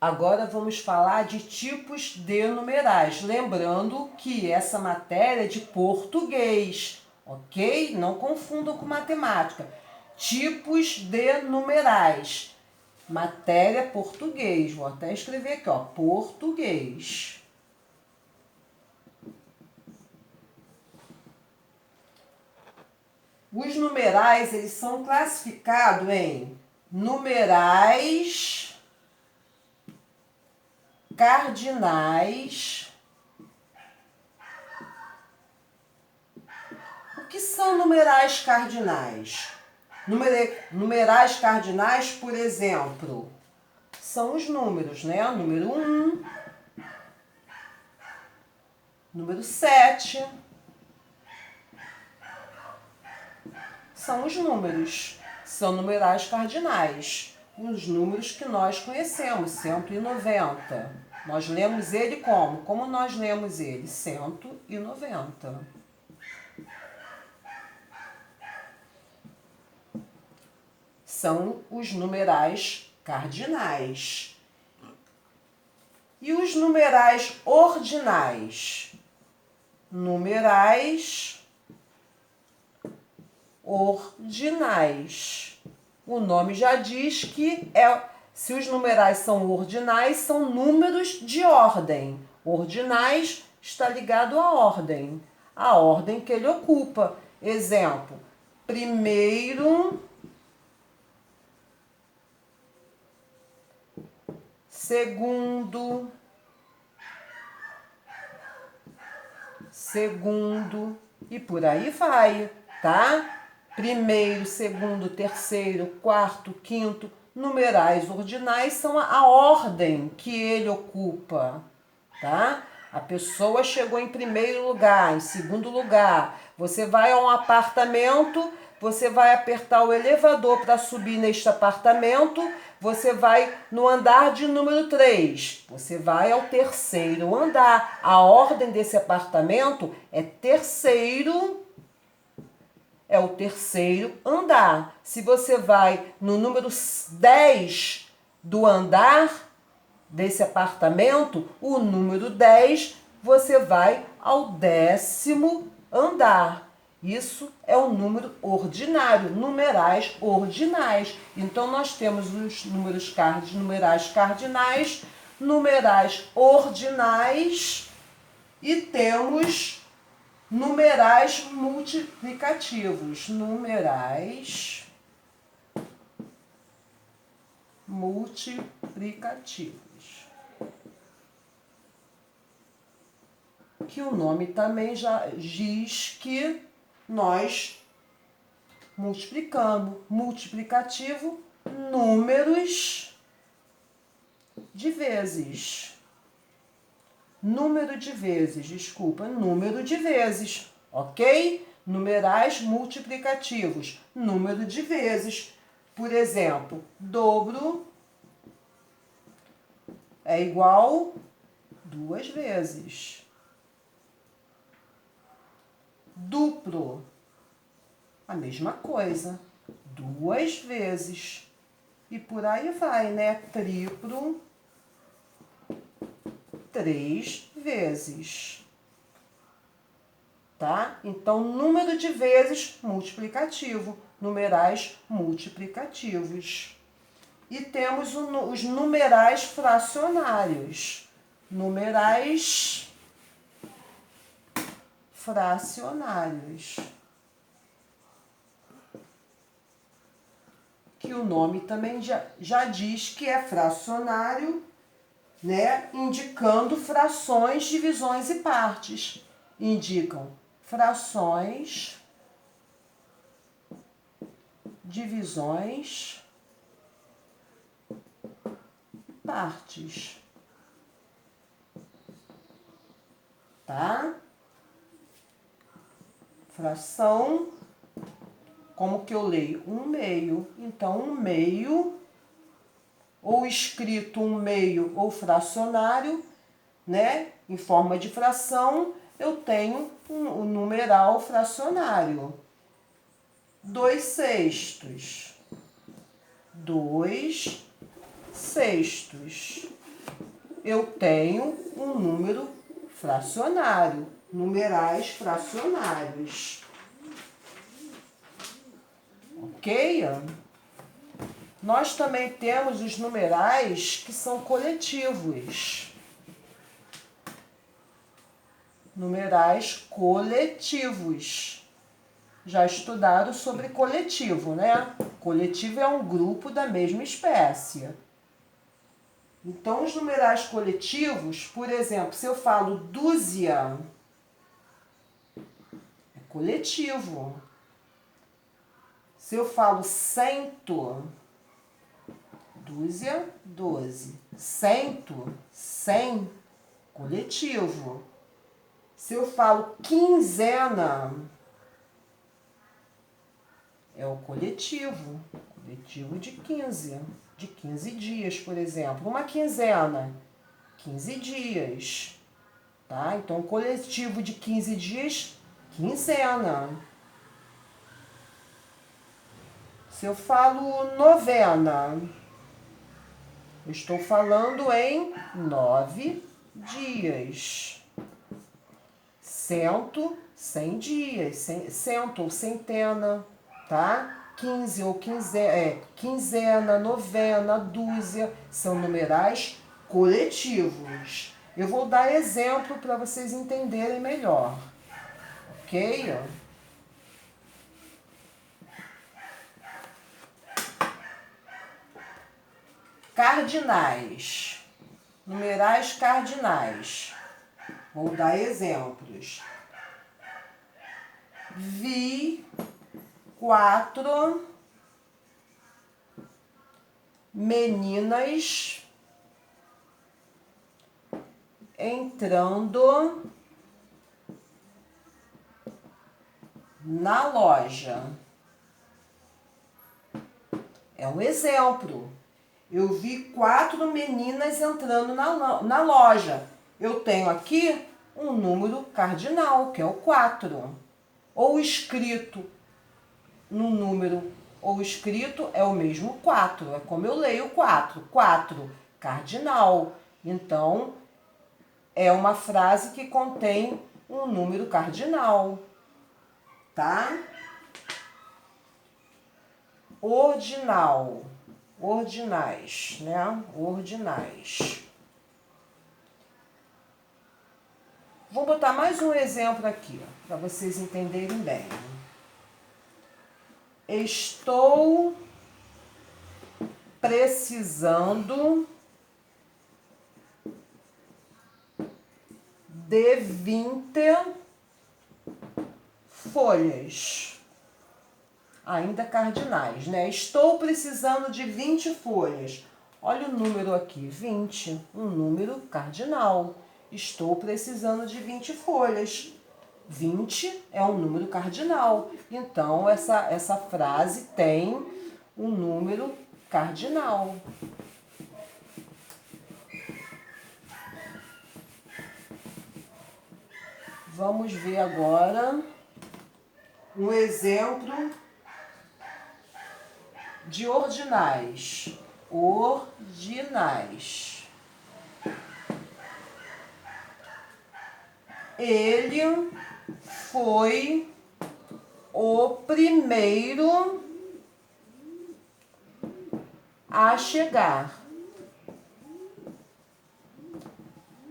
Agora vamos falar de tipos de numerais. Lembrando que essa matéria é de português, ok? Não confundam com matemática. Tipos de numerais. Matéria português. Vou até escrever aqui, ó, português. Os numerais, eles são classificados em numerais cardinais. O que são numerais cardinais? Numerais cardinais, por exemplo, são os números, né? Número 1, número 7. São os números. São numerais cardinais. Os números que nós conhecemos, 190. Nós lemos ele como? Como nós lemos ele? 190. São os numerais cardinais. E os numerais ordinais? Numerais ordinais. O nome já diz que se os numerais são ordinais, são números de ordem. Ordinais está ligado à ordem que ele ocupa. Exemplo, primeiro, segundo, e por aí vai, tá? Primeiro, segundo, terceiro, quarto, quinto. Numerais ordinais são a ordem que ele ocupa, tá? A pessoa chegou em primeiro lugar, em segundo lugar. Você vai a um apartamento, você vai apertar o elevador para subir neste apartamento, você vai no andar de número 3. Você vai ao terceiro andar. A ordem desse apartamento é o terceiro andar. Se você vai no número 10 do andar desse apartamento, o número 10, você vai ao 10º andar. Isso é um número ordinário, numerais ordinais. Então, nós temos os numerais cardinais, numerais ordinais e temos numerais multiplicativos. Numerais multiplicativos. Que o nome também já diz que nós multiplicamos. Multiplicativo, números de vezes. Número de vezes, ok? Numerais multiplicativos, número de vezes. Por exemplo, dobro é igual 2 vezes. Duplo, a mesma coisa, 2 vezes. E por aí vai, né? Triplo, 3 vezes. Tá? Então, número de vezes multiplicativo, numerais multiplicativos. E temos os numerais fracionários. Numerais fracionários. Que o nome também já diz que é fracionário, né? Indicando frações, divisões e partes. Indicam frações, divisões, partes. Tá? Fração, como que eu leio? 1/2. Então, 1/2, ou escrito 1/2 ou fracionário, né? Em forma de fração, eu tenho um numeral fracionário. 2/6. 2/6. eu tenho um número fracionário, numerais fracionários. Ok? Nós também temos os numerais que são coletivos. Numerais coletivos. Já estudaram sobre coletivo, né? Coletivo é um grupo da mesma espécie. Então, os numerais coletivos, por exemplo, se eu falo dúzia, é coletivo. Se eu falo cento, dúzia, 12. Cento, 100, coletivo. Se eu falo quinzena, é o coletivo. Coletivo de 15 dias, por exemplo. Uma quinzena, 15 dias. Tá? Então, coletivo de 15 dias, quinzena. Se eu falo novena, eu estou falando em 9 dias. Cento, 100 dias. Cento ou centena, tá? 15 ou quinzena, novena, dúzia, são numerais coletivos. Eu vou dar exemplo para vocês entenderem melhor. Ok? Cardinais. Numerais cardinais. Vou dar exemplos. Vi 4 meninas entrando na loja. É um exemplo. Eu vi 4 meninas entrando na loja. Eu tenho aqui um número cardinal, que é o 4. Ou escrito no número, ou escrito é o mesmo 4. É como eu leio 4. 4, cardinal. Então, é uma frase que contém um número cardinal. Tá? Ordinal. Ordinais, né? Ordinais. Vou botar mais um exemplo aqui, para vocês entenderem bem. Estou precisando de 20 folhas. Ainda cardinais, né? Estou precisando de 20 folhas. Olha o número aqui, 20, um número cardinal. Estou precisando de 20 folhas. 20 é um número cardinal. Então, essa frase tem um número cardinal. Vamos ver agora um exemplo de ordinais. Ordinais. Ele foi o primeiro a chegar.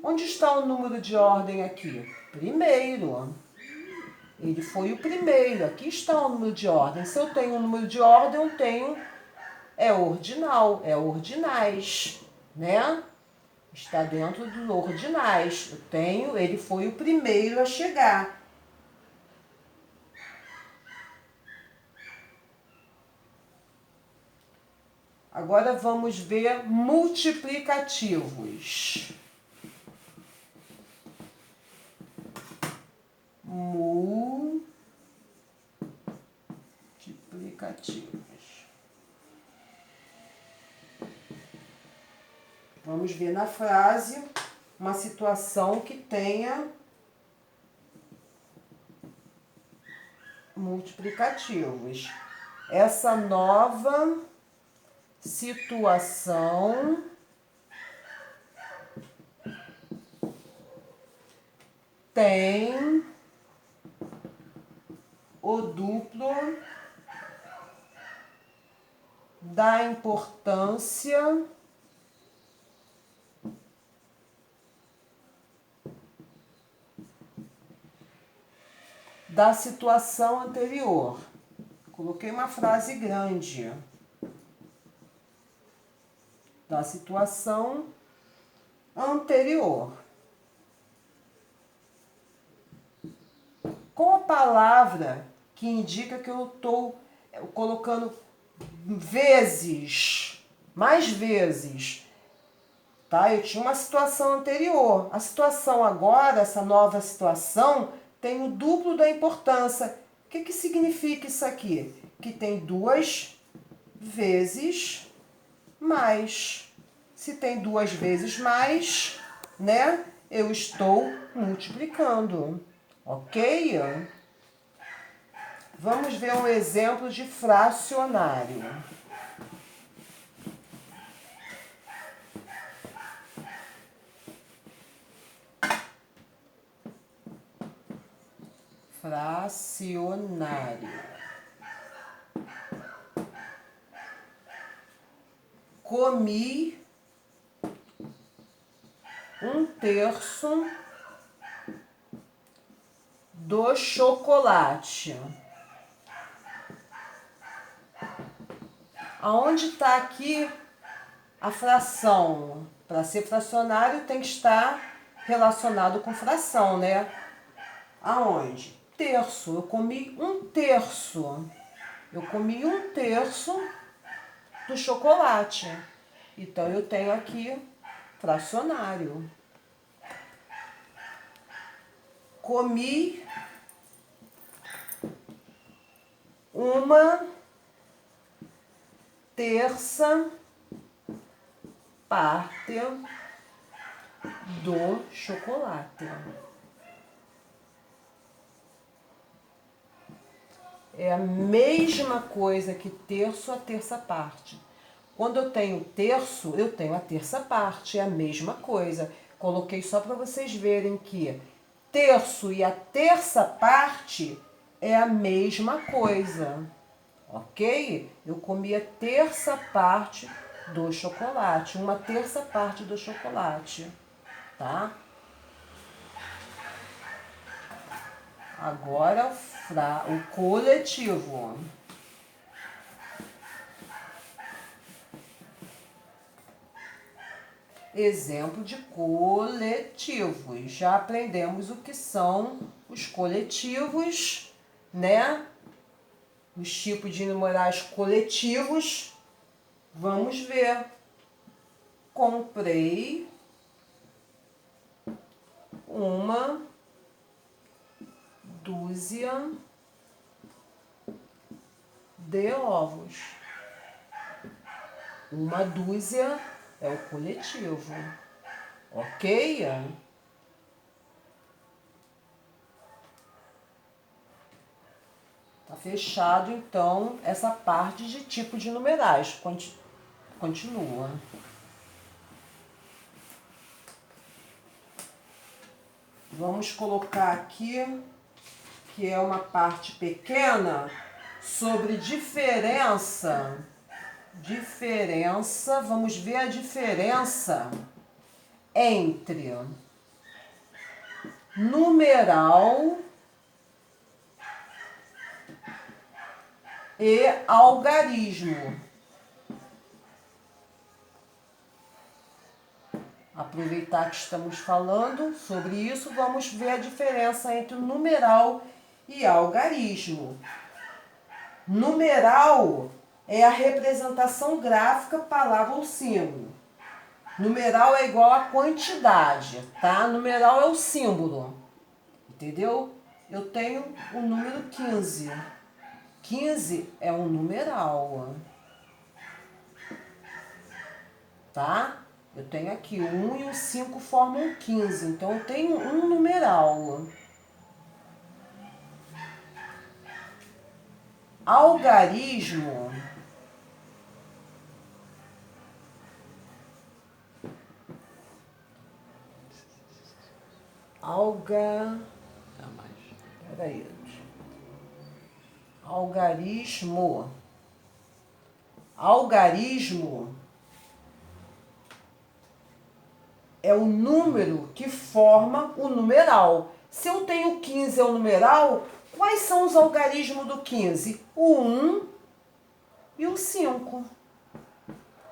Onde está o número de ordem aqui? Primeiro. Ele foi o primeiro. Aqui está o número de ordem. Se eu tenho um número de ordem, eu tenho... É ordinal, é ordinais, né? Está dentro dos ordinais. Eu tenho... Ele foi o primeiro a chegar. Agora vamos ver multiplicativos. Multiplicativos. Vamos ver na frase uma situação que tenha multiplicativos. Essa nova situação tem o duplo da importância da situação anterior. Coloquei uma frase grande. Da situação anterior. Qual a palavra que indica que eu estou colocando vezes, mais vezes? Tá? Eu tinha uma situação anterior. A situação agora, essa nova situação, tem o duplo da importância. O que significa isso aqui? Que tem 2 vezes mais. Se tem 2 vezes mais, né? Eu estou multiplicando. Ok? Vamos ver um exemplo de fracionário. Fracionário. Comi 1/3 do chocolate. Aonde está aqui a fração? Para ser fracionário tem que estar relacionado com fração, né? Aonde? Terço. Eu comi 1/3. Eu comi 1/3 do chocolate. Então, eu tenho aqui fracionário. Comi 1/3 parte do chocolate. É a mesma coisa que terço a terça parte. Quando eu tenho terço, eu tenho a terça parte. É a mesma coisa. Coloquei só para vocês verem que terço e a terça parte é a mesma coisa. Ok? Eu comi a terça parte do chocolate. 1/3 parte do chocolate. Tá? Agora o coletivo. Exemplo de coletivos. Já aprendemos o que são os coletivos, né? Os tipos de numerais coletivos. Vamos ver. Comprei uma dúzia de ovos. Uma dúzia é o coletivo. Ok? Tá fechado, então, essa parte de tipo de numerais. Continua. Vamos colocar aqui, que é uma parte pequena, sobre diferença. Vamos ver a diferença entre numeral e algarismo. Aproveitar que estamos falando sobre isso, vamos ver a diferença entre numeral e algarismo. Numeral é a representação gráfica, palavra ou símbolo. Numeral é igual a quantidade, tá? Numeral é o símbolo, entendeu? Eu tenho o número 15. 15 é um numeral, tá? Eu tenho aqui o 1 e o 5 formam 15, então eu tenho um numeral. Algarismo Peraí. Algarismo. Algarismo é o número que forma o numeral. Se eu tenho 15 é o numeral, quais são os algarismos do 15? O 1 e o 5.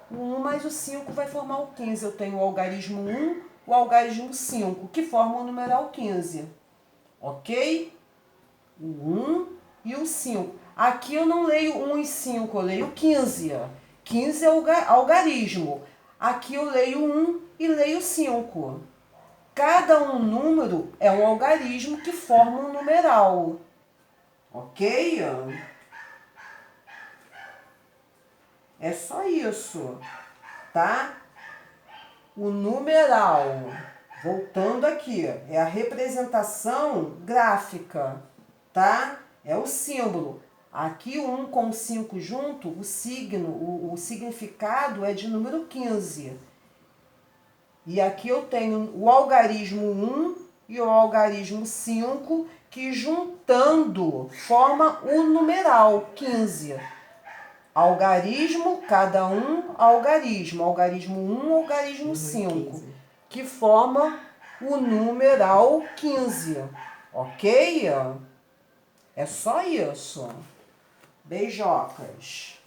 O 1 mais o 5 vai formar o 15. Eu tenho o algarismo 1, o algarismo 5, que formam o numeral 15. Ok? O 1 e o 5. Aqui eu não leio 1 e 5, eu leio 15. 15 é o algarismo. Aqui eu leio 1 e leio 5. Cada um número é um algarismo que forma um numeral. Ok? É só isso, tá? O numeral, voltando aqui, é a representação gráfica, tá? É o símbolo. Aqui o 1 com o 5 junto, o signo, o significado é de número 15. E aqui eu tenho o algarismo 1 e o algarismo 5, que juntando forma o numeral 15. Algarismo, cada um algarismo. Algarismo 1, algarismo 5, que forma o numeral 15. Ok? É só isso. Beijocas.